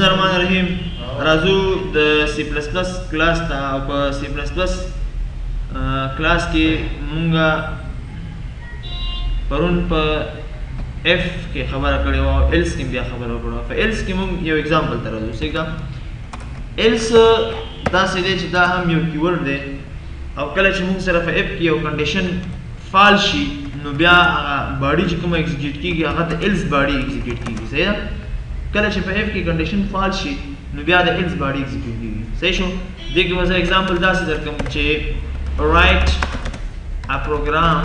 الله الرحمن الرحیم. راځو د سی پلس پلس کلاس ته. او په سی پلس پلس کلاس کې مونږه پرون په اف کې خبره کړې وه او ایلس کې بیا خبره وکړه. په ایلس کې مونږ یو اگزامپل ته راځو. څنګه ایلس داسې دی چې دا هم یو کیورډ دی او کله چې مونږ سره په اف کې یو کنډیشن فال شي نو بیا هغه باډي چې کومه ایگزیکیوټ کېږي هغه د ایلس باډي ایگزیکیوټ کېږي. صحیح ده؟ کله چې په اف کې کنډیشن فال شي نو بیا د ایلس باډي ایگزیکیوټ کېږي. صحیح شو؟ دې کې به زه اگزامپل داسې درکړم چې write a program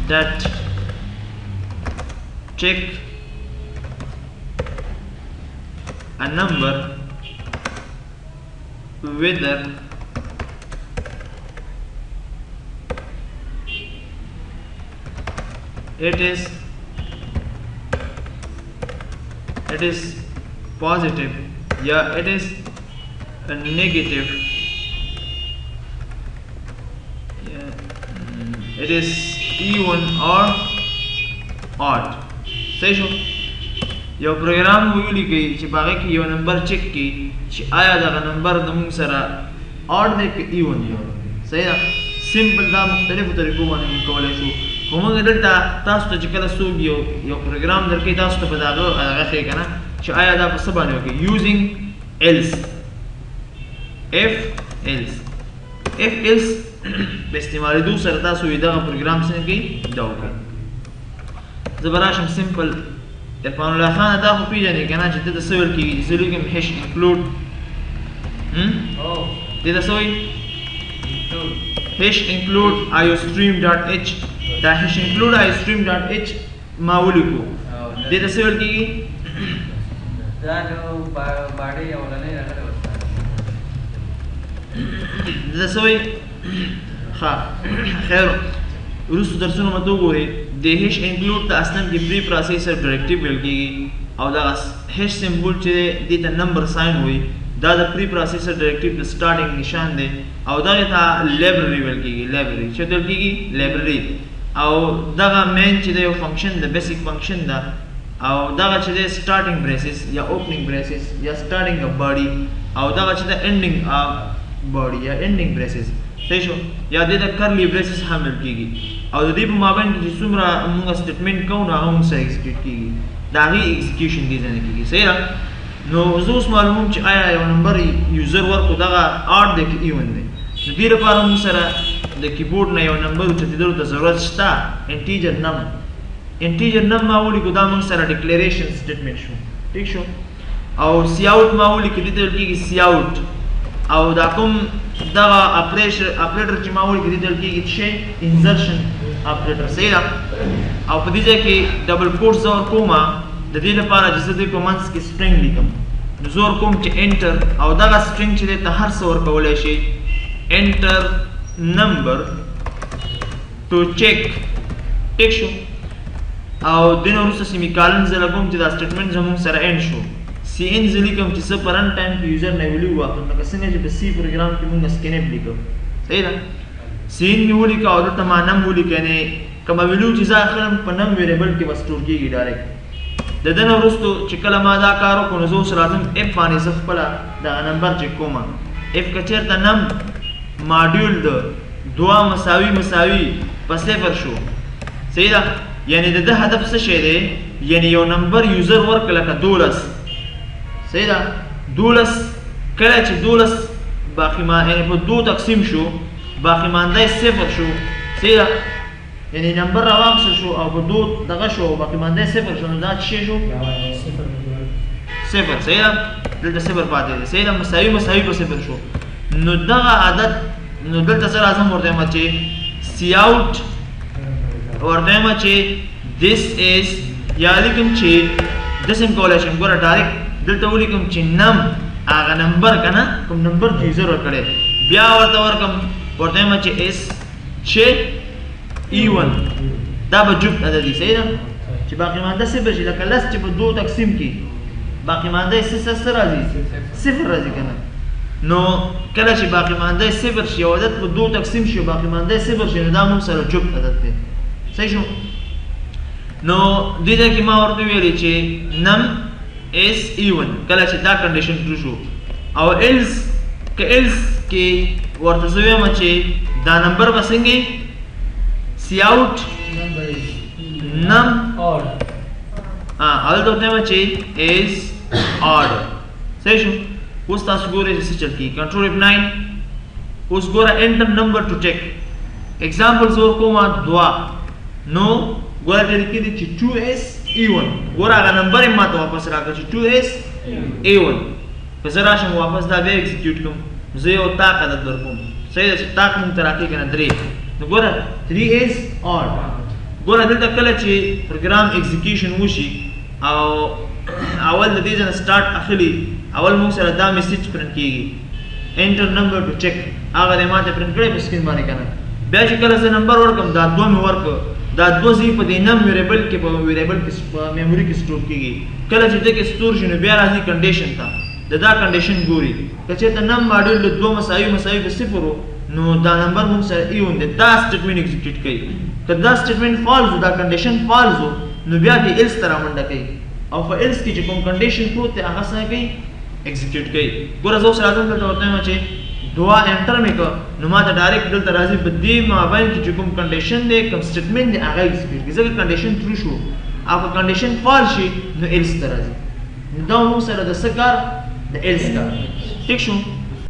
that check a number whether it is positive, yeah, it is a negative, yeah, it is even or odd. صحیح شو؟ یو پروګرام ولیکئ چې په هغه کې یو نمبر چیک کړي چې آیا دغه نمبر زموږ سره اډ دی که ایون دی. صحیح ده؟ سمپل دا مختلفو طریقو باندې موږ کولی شو. خو موږ دلته تاسو ته چې کله څوک یو پروګرام درکوي تاسو ته به د هغه ښیي که نه چې آیا دا په څه باندې وکړي. یوزینګ ایلس، اف ایلس په استعمالېدو سره تاسو دغه پروګرام څنګه کوي دا وکړئ. زه به راشم سمپل عرفان الله خان دا خو پېژنې که نه چې دلته څه ویل کېږي. زه لیکم هش انکلوډ دلته څه وایي هش انکلوډ iostream ډاټ اچ. دا هش انکلوډ iostream ډاټ اچ ما ولیکو. دلته څه ویل کېږي دا جو باډي اولنۍ راغلی وستا دلته څه وایي ښه خیر وروستو درسونو مته وګورئ. د هش انکلوډ ته اصلا کې پری پروسیسر ډایرکټیو ویل کېږي او دغه هش سمبول چې دی دې ته نمبر ساین وایي. دا د پری پروسیسر ډایرکټیو د سټارټینګ نشان دی او دغې ته لایبرري ویل کېږي. لایبرري چې ویل کېږي لایبرري. او دغه مین چې دی یو فنکشن د بیسیک فنکشن ده او دغه چې دی سټارټینګ بریسز یا اوپننګ بریسز یا سټارټینګ اف باډي او دغه چې د انډینګ اف باډي یا انډینګ بریسز. صحیح شو؟ یا دې ته کرلی بریسز هم ویل کېږي. او د دې په مابین کې چې څومره موږ سټیټمنټ کوو نو هغه موږ سره ایکزیکیوټ کېږي. د هغې ایکزیکیوشن دې ځای نه کېږي. صحیح ده؟ نو زه اوس معلوموم چې آیا یو نمبر یوزر ورکړو دغه اډ دی که ایون دی. نو دې لپاره موږ سره د کیبورډ نه یو نمبر اوچتېدلو ته ضرورت شته. انټیجر نم ما ولیکو دا موږ سره ډیکلیریشن سټیټمنټ شو. ټیک شو؟ او سی آوټ ما ولیکو دې ته ویل کېږي سی آوټ. او دا کوم دغه اپریټر چې ما ولیکو دې ته ویل کېږي چې انزرشن اپریټر. صحیح ده؟ او په دې ځای کې ډبل کوټ زه ورکومه د دې لپاره چې زه دوی په منځ کې سټرنګ لیکم. نو زه ورکوم چې انټر او دغه سټرنګ چې دی ته هر څه ورکولی شي. انټر نمبر ټو چیک. ټیک شو؟ او دې نه وروسته سیمیکالن زه لګوم چې دا سټیټمنټ زموږ سره اینډ شو. سی ان زه لیکم چې زه په رن ټایم کې یوزر نه ویلیو واخلم لکه څنګه چې په سی پروګرام کې مونږ سکینپ لیکو. صحیح ده؟ سی ان مې ولیکه او دلته ما نم ولیکه. یعنې کومه ویلیو چې زه اخلم په نم ویریبل کې به سټور کېږي ډایرکټ. د ده نه وروستو چې کله ما دا کار وکړو نو زه اوس راځم اف باندې زه خپله دغه نمبر چیک کومه. اف که چېرته نم ماډیول د 2 مساوي په 0 شو. صحیح ده؟ یعنې د ده هدف څه شی دی؟ یعنې یو نمبر یوزر ورکړه لکه 12. صحیح ده؟ 12 کله چې 12 باقي یعنې په 2 تقسیم شو باقي مانده 0 شو. صحیح ده؟ یعنی نمبر راواخیستل شو او په 2 دغه شو او باقي مانده 0 شو. نو دا څه شی شو؟ 0. صحیح ده؟ دلته 0 پاتې دی. صحیح ده؟ مساوي په 0 شو. نو دغه عدد نو دلته زه راځم ورته وایم چې سی آوټ ورته وایم چې this is یا لیکم چې داسې هم کولی شم ګوره ډایرکټ دلته ولیکم چې نم هغه نمبر که نه کوم نمبر چې یوزر ورکړی بیا ورته ورکړم ورته وایم چې اس چې ایون دا به جفت عددي. صحیح ده؟ چې باقي مانده 0 شي لکه لس چې په 2 تقسیم کې باقي مانده څه راځي؟ 0 راځي که نه. نو کله چې باقي مانده 0 شي او عدد په 2 تقسیم شي باقي مانده 0 شي نو دا موږ سره جفت عدد دی. صحیح شو؟ نو دې ځای کې ما ورته ویلې چې نم اس ایون کله چې دا کنډیشن ټرو شو او ایلس کې ورته زه وایم چې دا نمبر به څنګه سی آوټ نم odd اول ته وایم چې is odd صحیح شو اوس تاسو ګورئ چې څه چل کی کنټرول F9 اوس ګوره انټر نمبر ټو ټیک examples ور کومه 2 نو ګوره دې کې دي چې 2s e1 ګوره هغه نمبر یې ماته واپس راکړه چې 2s a1 که زه راشم واپس دا بیا ایکزیکیوټ کوم زه یو طاق عدد درکوم صحیح ده چې طاق مونږ ته راکړي که نه 3 نو ګوره 3s odd ګوره دلته کله چې پروګرام ایکزیکیوشن وشي او اول د دې ځای نه سټارټ اخلي اول موږ سره دا میسج پرنټ کیږي انټر نمبر ټو چیک هغه دې ماته پرنټ کړی په سکرین باندې کنه بیا چې کله زه نمبر ورکم دا 2 مې ورکړ دا 2 زی په دې نم ویریبل کې په ویریبل کې په میموري کې سٹور کیږي کله چې دې کې سٹور شي نو بیا راځي کنډیشن ته دا کنډیشن ګوري چې ته نم ماډل له 2 مساوي به 0 نو دا نمبر موږ سره ایون دی دا سټیټمنټ ایکزیکیوټ کوي که دا سټیټمنټ فالس دا کنډیشن فالس نو بیا دې ایلس تر منډه کوي او په ایلس کې چې کوم کنډیشن پروت دی هغه څنګه کوي ایکزیکیوټ کوي ګوره زه اوس راځم دلته ورته وایم چې دعا انټر مې کړه نو ما ته ډایرکټ دلته راځي په دې مابین کې چې کوم کنډیشن دی کوم سټیټمنټ دی هغه ایکزیکیوټ کوي ځکه کنډیشن ټرو شو او که کنډیشن فالس شي نو ایلس ته راځي دا موږ سره د څه کار د ایلس کار ٹھیک شو